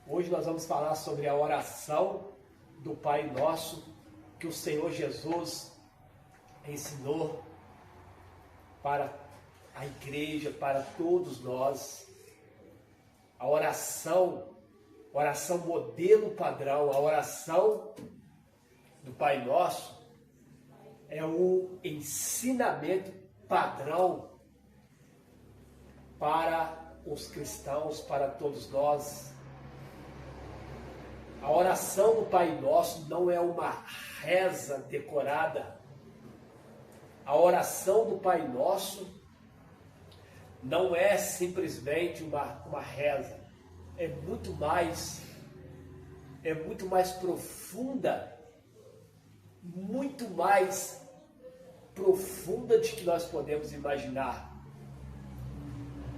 Hoje nós vamos falar sobre a oração do Pai Nosso que o Senhor Jesus ensinou para a igreja, para todos nós. A oração modelo padrão, a oração do Pai Nosso é o ensinamento padrão para os cristãos, para todos nós. A oração do Pai Nosso não é uma reza decorada. A oração do Pai Nosso não é simplesmente uma reza. É muito mais profunda, muito mais profunda de que nós podemos imaginar.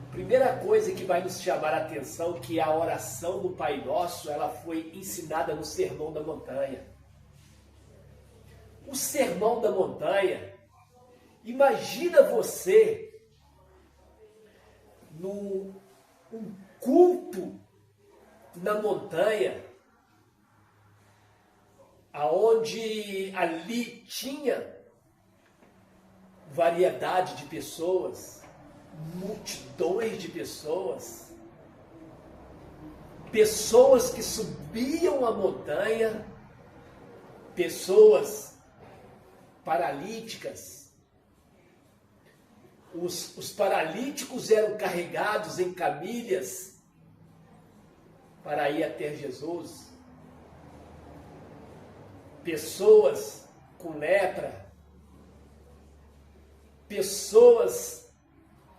Primeira coisa que vai nos chamar a atenção, que a oração do Pai Nosso, ela foi ensinada no Sermão da Montanha. O Sermão da Montanha, imagina você num culto na montanha, aonde ali tinha variedade de pessoas, multidões de pessoas, pessoas que subiam a montanha, pessoas paralíticas. Os paralíticos eram carregados em camilhas para ir até Jesus. Pessoas com lepra, pessoas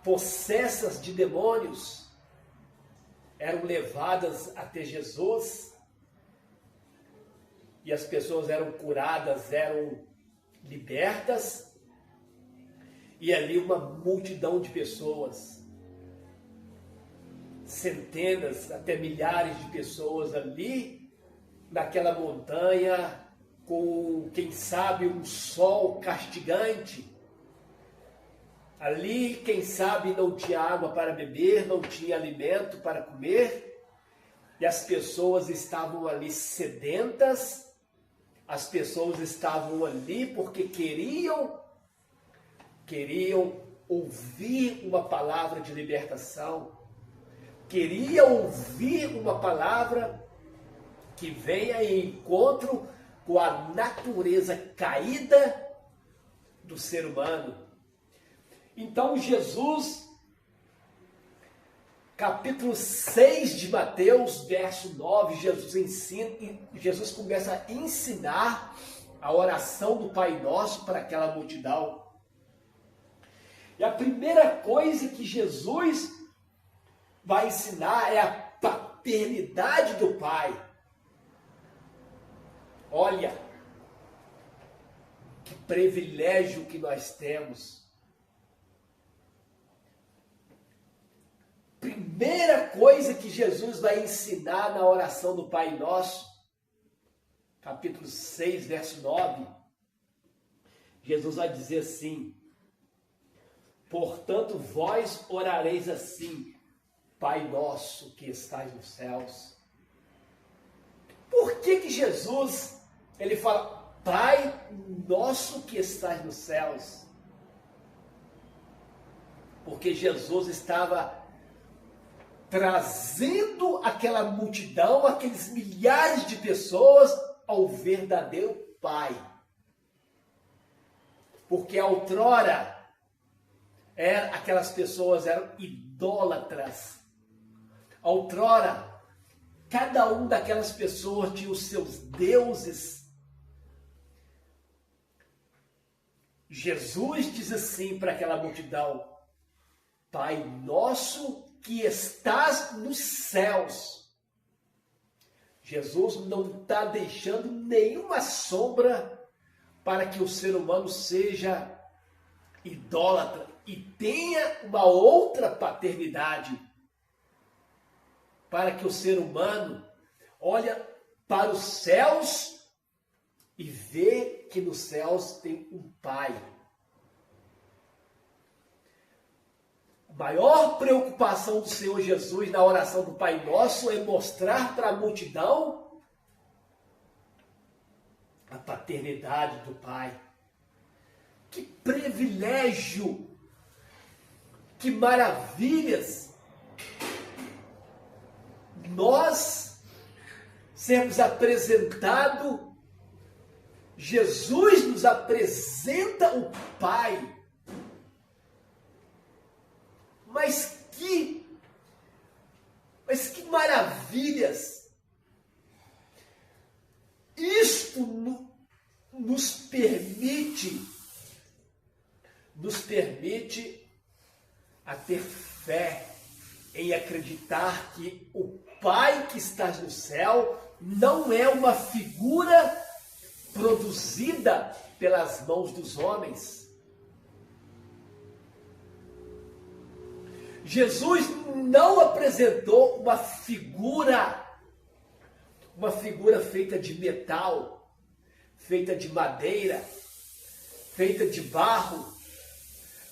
possessas de demônios eram levadas até Jesus e as pessoas eram curadas, eram libertas, e ali uma multidão de pessoas, centenas até milhares de pessoas ali naquela montanha, com, quem sabe, um sol castigante. Ali, quem sabe, não tinha água para beber, não tinha alimento para comer, e as pessoas estavam ali sedentas, as pessoas estavam ali porque queriam ouvir uma palavra de libertação, queriam ouvir uma palavra que venha em encontro com a natureza caída do ser humano. Então Jesus, capítulo 6 de Mateus, verso 9, Jesus começa a ensinar a oração do Pai Nosso para aquela multidão. E a primeira coisa que Jesus vai ensinar é a paternidade do Pai. Olha, que privilégio que nós temos. Primeira coisa que Jesus vai ensinar na oração do Pai Nosso, capítulo 6, verso 9, Jesus vai dizer assim: portanto, vós orareis assim, Pai Nosso que estais nos céus. Por que Jesus, ele fala, Pai Nosso que estais nos céus? Porque Jesus estava trazendo aquela multidão, aqueles milhares de pessoas ao verdadeiro Pai. Porque outrora, aquelas pessoas eram idólatras. Outrora, cada um daquelas pessoas tinha os seus deuses. Jesus diz assim para aquela multidão, Pai Nosso que estás nos céus. Jesus não está deixando nenhuma sombra para que o ser humano seja idólatra e tenha uma outra paternidade, para que o ser humano olha para os céus e vê que nos céus tem um Pai. maior preocupação do Senhor Jesus na oração do Pai Nosso é mostrar para a multidão a paternidade do Pai. Que privilégio, que maravilhas nós sermos apresentados, Jesus nos apresenta o Pai. Mas que maravilhas! Isto nos permite a ter fé em acreditar que o Pai que está no céu não é uma figura produzida pelas mãos dos homens. Jesus não apresentou uma figura feita de metal, feita de madeira, feita de barro,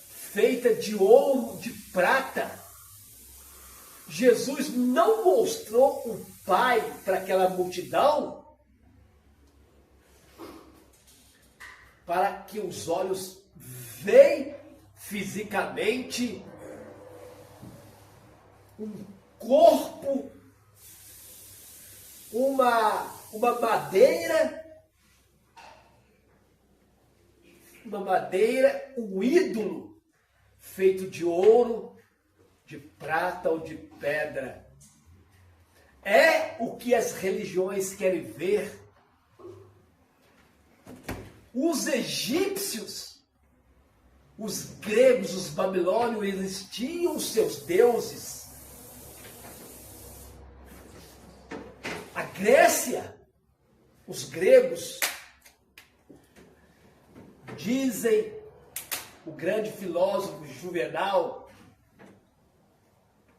feita de ouro, de prata. Jesus não mostrou o Pai para aquela multidão para que os olhos vejam fisicamente um corpo, uma madeira, um ídolo feito de ouro, de prata ou de pedra. É o que as religiões querem ver. Os egípcios, os gregos, os babilônios, eles tinham os seus deuses. A Grécia, os gregos, dizem o grande filósofo Juvenal,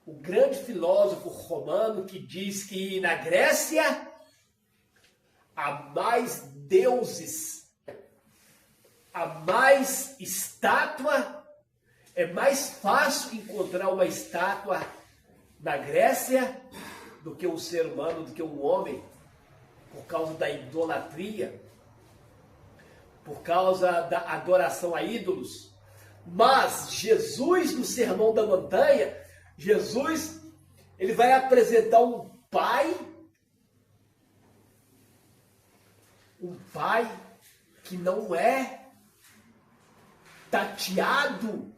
o grande filósofo romano, que diz que na Grécia há mais deuses, há mais estátua, é mais fácil encontrar uma estátua na Grécia do que um ser humano, do que um homem, por causa da idolatria, por causa da adoração a ídolos. Mas Jesus, no Sermão da Montanha, Jesus, ele vai apresentar um Pai que não é tateado,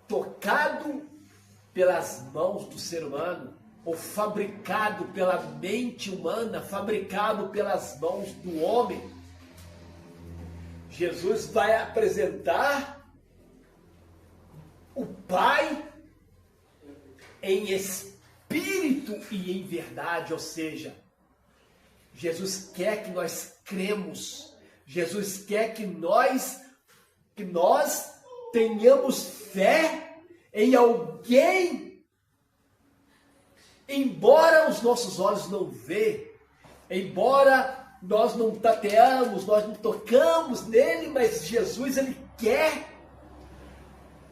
tocado pelas mãos do ser humano, ou fabricado pela mente humana, fabricado pelas mãos do homem. Jesus vai apresentar o Pai em espírito e em verdade, ou seja, Jesus quer que nós cremos, Jesus quer que nós tenhamos fé em alguém, embora os nossos olhos não vejam, embora nós não tateamos, nós não tocamos nele, mas Jesus, ele quer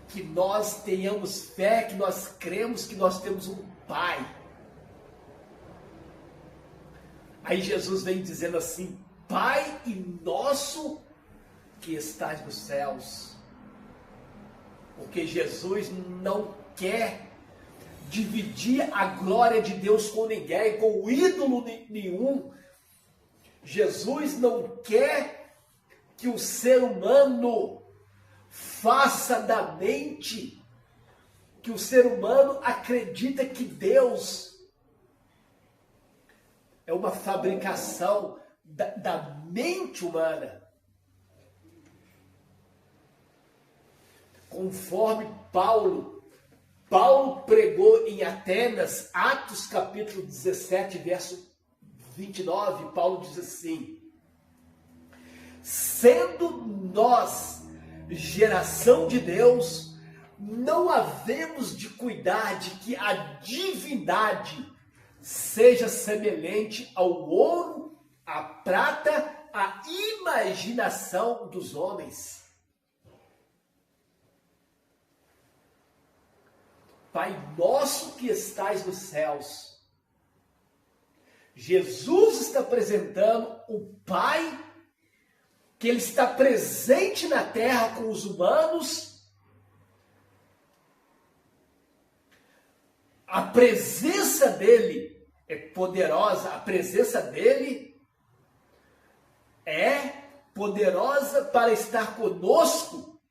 que nós tenhamos fé, que nós cremos que nós temos um Pai. Aí Jesus vem dizendo assim: Pai nosso que estás nos céus. Porque Jesus não quer dividir a glória de Deus com ninguém, com ídolo nenhum. Jesus não quer que o ser humano faça da mente, que o ser humano acredita que Deus é uma fabricação da mente humana. Conforme Paulo pregou em Atenas, Atos capítulo 17, verso 29, Paulo diz assim: sendo nós geração de Deus, não havemos de cuidar de que a divindade seja semelhante ao ouro, à prata, à imaginação dos homens. Pai nosso que estais nos céus. Jesus está apresentando o Pai, que ele está presente na terra com os humanos. A presença dele é poderosa, a presença dele é poderosa para estar conosco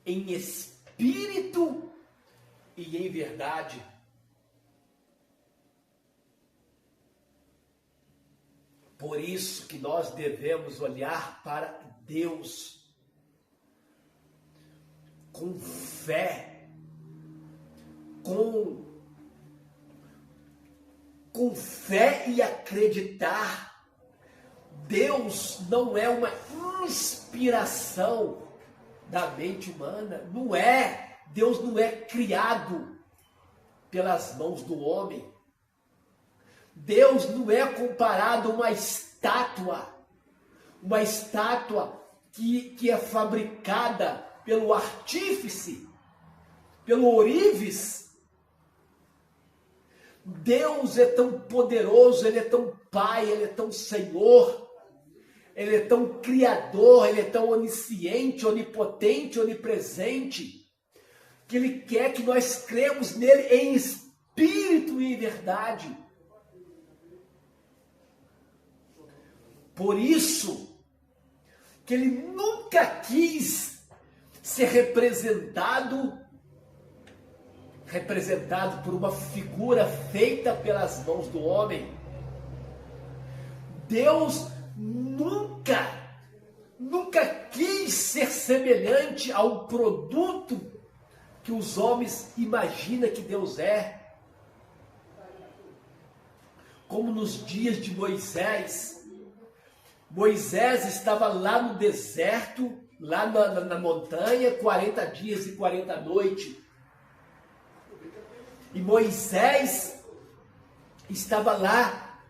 em espírito e em verdade. Por isso que nós devemos olhar para Deus com fé, com fé e acreditar. Deus não é uma inspiração da mente humana, não é. Deus não é criado pelas mãos do homem. Deus não é comparado a uma estátua que é fabricada pelo artífice, pelo ourives. Deus é tão poderoso, ele é tão Pai, ele é tão Senhor, ele é tão Criador, ele é tão onisciente, onipotente, onipresente, que ele quer que nós cremos nele em espírito e em verdade. Por isso que ele nunca quis ser representado por uma figura feita pelas mãos do homem. Deus nunca quis ser semelhante a um produto que os homens imaginam que Deus é. Como nos dias de Moisés. Moisés estava lá no deserto, lá na montanha, 40 dias e 40 noites. E Moisés estava lá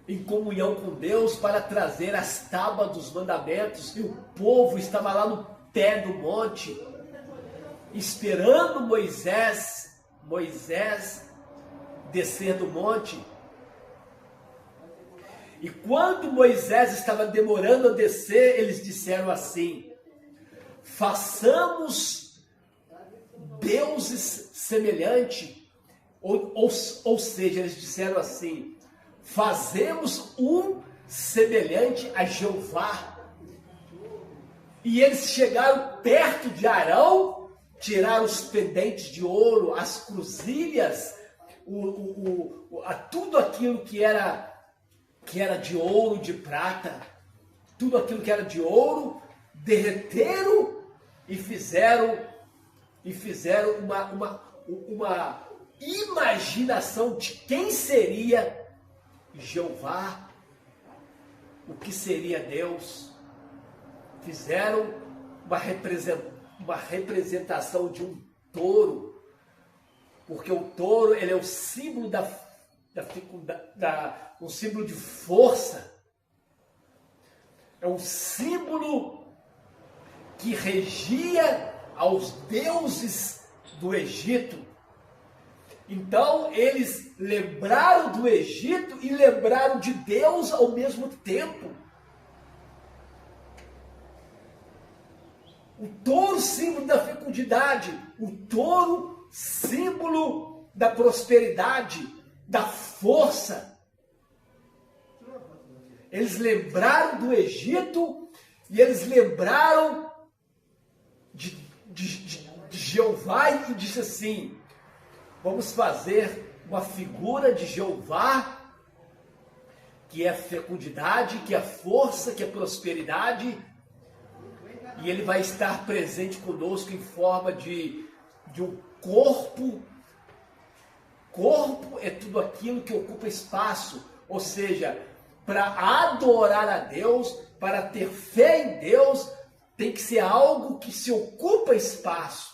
em comunhão com Deus para trazer as tábuas dos mandamentos. E o povo estava lá no pé do monte, esperando Moisés descer do monte. E quando Moisés estava demorando a descer, eles disseram assim: façamos deuses semelhantes. Ou seja, eles disseram assim: fazemos um semelhante a Jeová. E eles chegaram perto de Arão, tiraram os pendentes de ouro, as cruzilhas, tudo aquilo que era de ouro, de prata, tudo aquilo que era de ouro, derreteram e fizeram uma imaginação de quem seria Jeová, o que seria Deus. Fizeram uma representação de um touro, porque o touro ele é o símbolo um símbolo de força, é um símbolo que regia aos deuses do Egito. Então eles lembraram do Egito e lembraram de Deus ao mesmo tempo. O touro, símbolo da fecundidade, o touro, símbolo da prosperidade, da força. Eles lembraram do Egito e eles lembraram de Jeová e disse assim: vamos fazer uma figura de Jeová, que é a fecundidade, que é a força, que é a prosperidade, e ele vai estar presente conosco em forma de um corpo. Corpo é tudo aquilo que ocupa espaço, ou seja, para adorar a Deus, para ter fé em Deus, tem que ser algo que se ocupa espaço.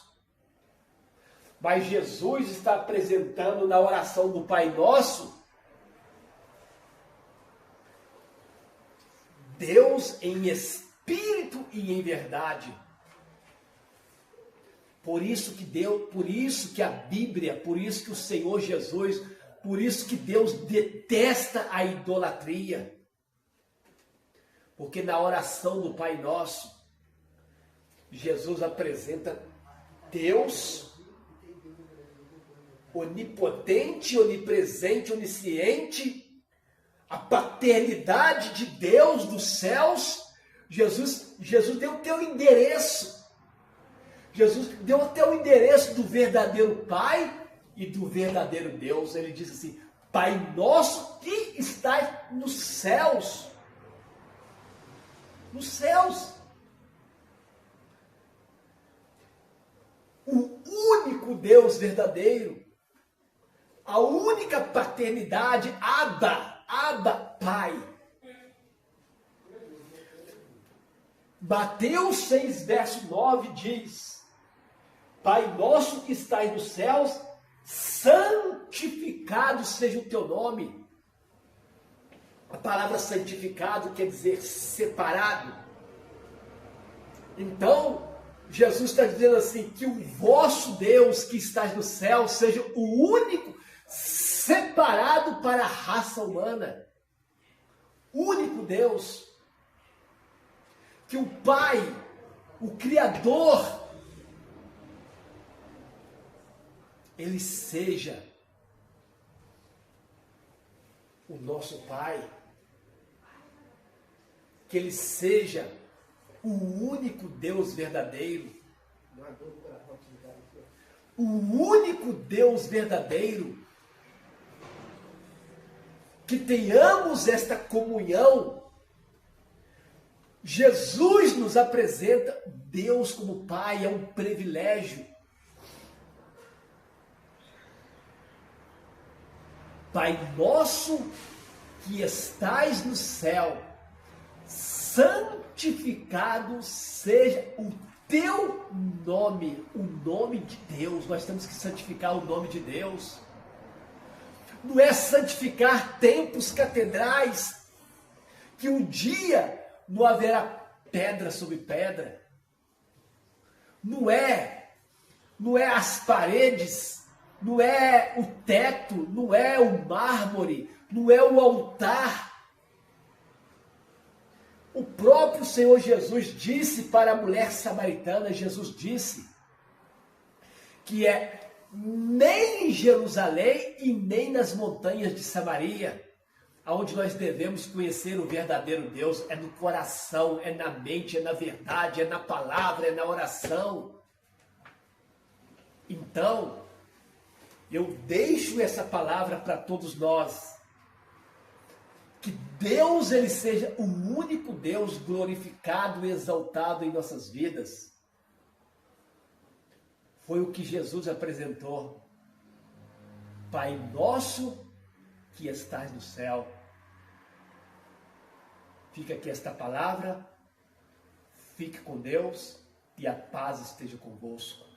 Mas Jesus está apresentando na oração do Pai Nosso, Deus em espírito e em verdade. Por isso que Deus, por isso que a Bíblia, por isso que o Senhor Jesus, por isso que Deus detesta a idolatria. Porque na oração do Pai Nosso, Jesus apresenta Deus onipotente, onipresente, onisciente, a paternidade de Deus dos céus. Jesus deu o teu endereço. Jesus deu até o endereço do verdadeiro Pai e do verdadeiro Deus. Ele diz assim: Pai nosso que estás nos céus. Nos céus. O único Deus verdadeiro. A única paternidade, Abba, Pai. Mateus 6, verso 9 diz: Pai nosso que estás nos céus, santificado seja o teu nome. A palavra santificado quer dizer separado. Então, Jesus está dizendo assim, que o vosso Deus que estás no céu seja o único separado para a raça humana. Único Deus. Que o Pai, o Criador, Ele seja o nosso Pai. Que Ele seja o único Deus verdadeiro. O único Deus verdadeiro. Que tenhamos esta comunhão. Jesus nos apresenta Deus como Pai, é um privilégio. Pai nosso que estais no céu, santificado seja o teu nome, o nome de Deus. Nós temos que santificar o nome de Deus. Não é santificar templos catedrais, que um dia não haverá pedra sobre pedra. Não é as paredes, não é o teto, não é o mármore, não é o altar. O próprio Senhor Jesus disse para a mulher samaritana, Jesus disse que nem em Jerusalém e nem nas montanhas de Samaria, aonde nós devemos conhecer o verdadeiro Deus, é no coração, é na mente, é na verdade, é na palavra, é na oração. Então, eu deixo essa palavra para todos nós. Que Deus, Ele seja o único Deus glorificado e exaltado em nossas vidas. Foi o que Jesus apresentou. Pai nosso que estás no céu. Fica aqui esta palavra. Fique com Deus e a paz esteja convosco.